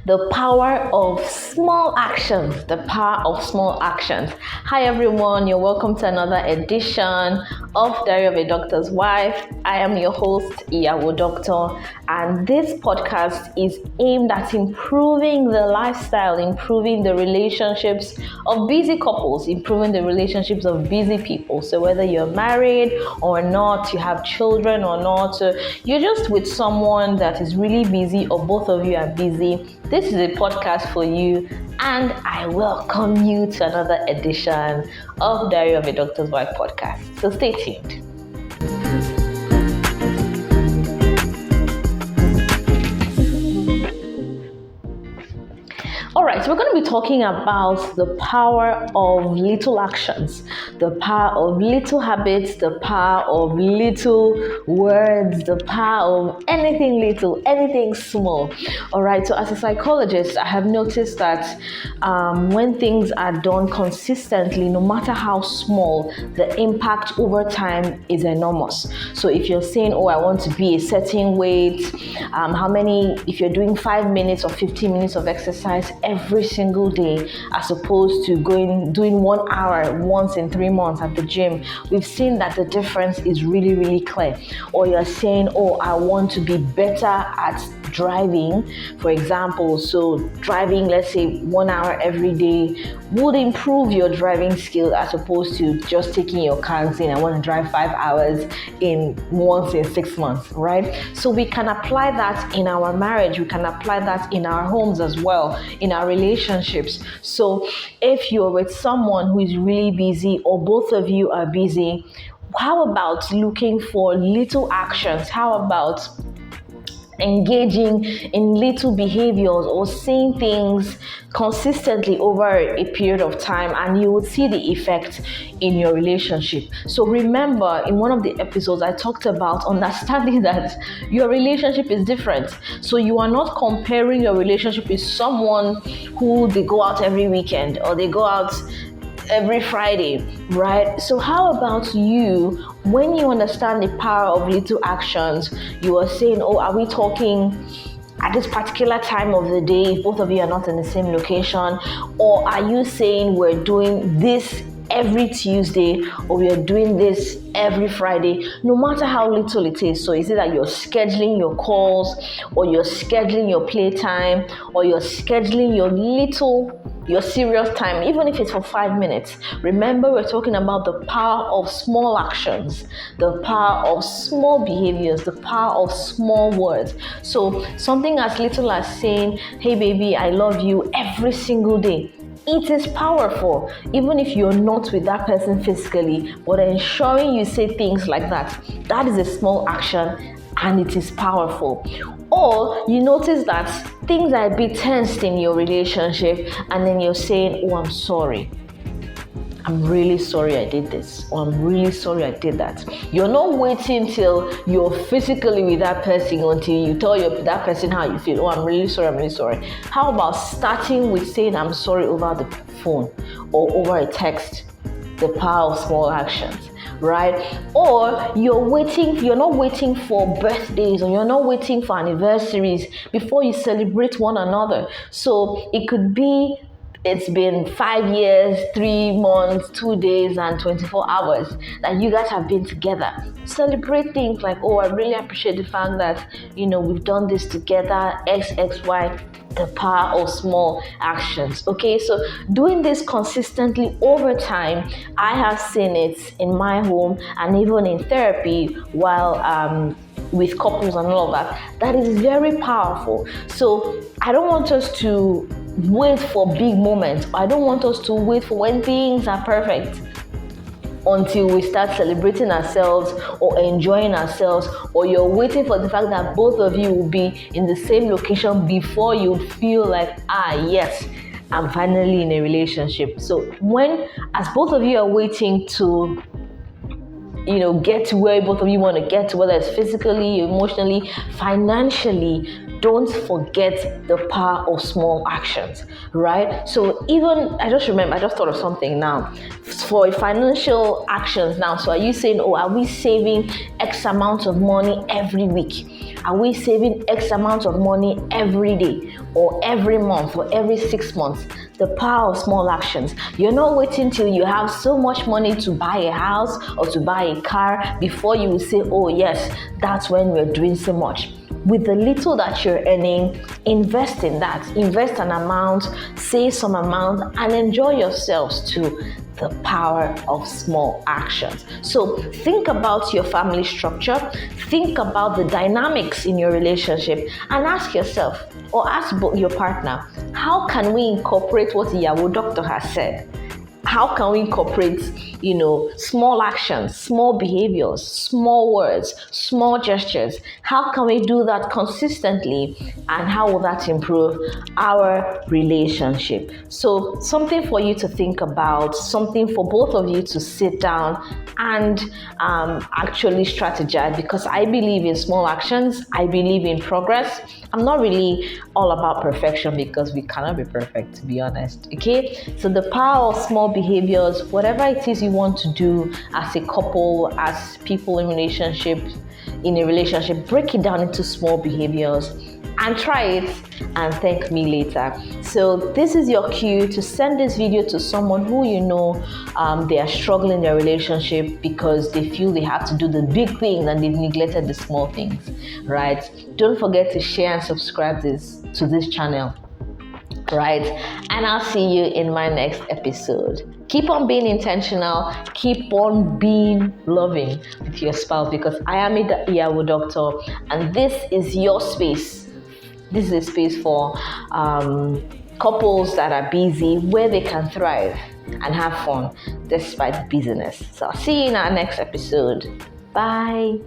The power of small actions. The power of small actions. Hi everyone, you're welcome to another edition of Diary of a Doctor's Wife. I am your host, Iyawo Doctor, and this podcast is aimed at improving the lifestyle, improving the relationships of busy couples, improving the relationships of busy people. So whether you're married or not, you have children or not, you're just with someone that is really busy, or both of you are busy, this is a podcast for you, and I welcome you to another edition of Diary of a Doctor's Wife podcast. So stay tuned. Alright, so we're going to be talking about the power of little actions, the power of little habits, the power of little words, the power of anything little, anything small. Alright, so as a psychologist, I have noticed that when things are done consistently, no matter how small, the impact over time is enormous. So if you're saying, oh, I want to be a certain weight, if you're doing 5 minutes or 15 minutes of exercise every single day, as opposed to doing 1 hour once in 3 months at the gym, we've seen that the difference is really, really clear. Or you're saying, oh, I want to be better at driving, for example. So driving, let's say 1 hour every day, would improve your driving skill, as opposed to just taking your car and saying, I want to drive 5 hours once in 6 months, right? So we can apply that in our marriage, we can apply that in our homes as well, in our relationships. So if you're with someone who is really busy, or both of you are busy, how about looking for little actions? How about engaging in little behaviors or saying things consistently over a period of time, and you would see the effect in your relationship. So remember, in one of the episodes I talked about understanding that your relationship is different. So you are not comparing your relationship with someone who they go out every weekend or they go out every Friday, right? So how about you, when you understand the power of little actions, you are saying, oh, are we talking at this particular time of the day if both of you are not in the same location? Or are you saying we're doing this every Tuesday, or we are doing this every Friday, no matter how little it is? So is it that you're scheduling your calls, or you're scheduling your playtime, or you're scheduling your serious time, even if it's for 5 minutes? Remember, we're talking about the power of small actions, the power of small behaviors, the power of small words. So something as little as saying, hey baby, I love you, every single day. It is powerful, even if you're not with that person physically, but ensuring you say things like that. That is a small action, and it is powerful. Or you notice that things are a bit tensed in your relationship, and then you're saying, oh, I'm sorry. I'm really sorry I did this, or I'm really sorry I did that. You're not waiting till you're physically with that person until you tell that person how you feel. Oh, I'm really sorry, I'm really sorry. How about starting with saying I'm sorry over the phone or over a text? The power of small actions, right? Or you're not waiting for birthdays, or you're not waiting for anniversaries before you celebrate one another. So it could be, it's been 5 years, 3 months, 2 days, and 24 hours that you guys have been together. Celebrate things like, oh, I really appreciate the fact that, we've done this together, X, Y, the power of small actions. Okay, so doing this consistently over time, I have seen it in my home and even in therapy while with couples and all of that. That is very powerful. So I don't want us to wait for big moments. I don't want us to wait for when things are perfect until we start celebrating ourselves or enjoying ourselves, or you're waiting for the fact that both of you will be in the same location before you feel like, yes, I'm finally in a relationship. So as both of you are waiting to get to where both of you want to get to, whether it's physically, emotionally, financially, don't forget the power of small actions, right? So even, I just thought of something now. For financial actions now, so are you saying, oh, are we saving X amount of money every week? Are we saving X amount of money every day or every month or every 6 months? The power of small actions. You're not waiting till you have so much money to buy a house or to buy a car before you will say, oh yes, that's when we're doing so much. With the little that you're earning, invest in that. Invest an amount, save some amount, and enjoy yourselves too. The power of small actions. So think about your family structure, think about the dynamics in your relationship, and ask yourself, or ask your partner, how can we incorporate what Iyawo Doctor has said? How can we incorporate, small actions, small behaviors, small words, small gestures? How can we do that consistently? And how will that improve our relationship? So something for you to think about, something for both of you to sit down and actually strategize, because I believe in small actions. I believe in progress. I'm not really all about perfection because we cannot be perfect, to be honest. Okay, so the power of small behaviors, whatever it is you want to do as a couple, as people in a relationship, break it down into small behaviors and try it and thank me later. So this is your cue to send this video to someone who they are struggling in their relationship because they feel they have to do the big things and they've neglected the small things, right? Don't forget to share and subscribe to this channel, right? And I'll see you in my next episode. Keep on being intentional, keep on being loving with your spouse, because I am Iyawo Doctor, and this is your space. This is a space for couples that are busy, where they can thrive and have fun despite busyness. So I'll see you in our next episode. Bye.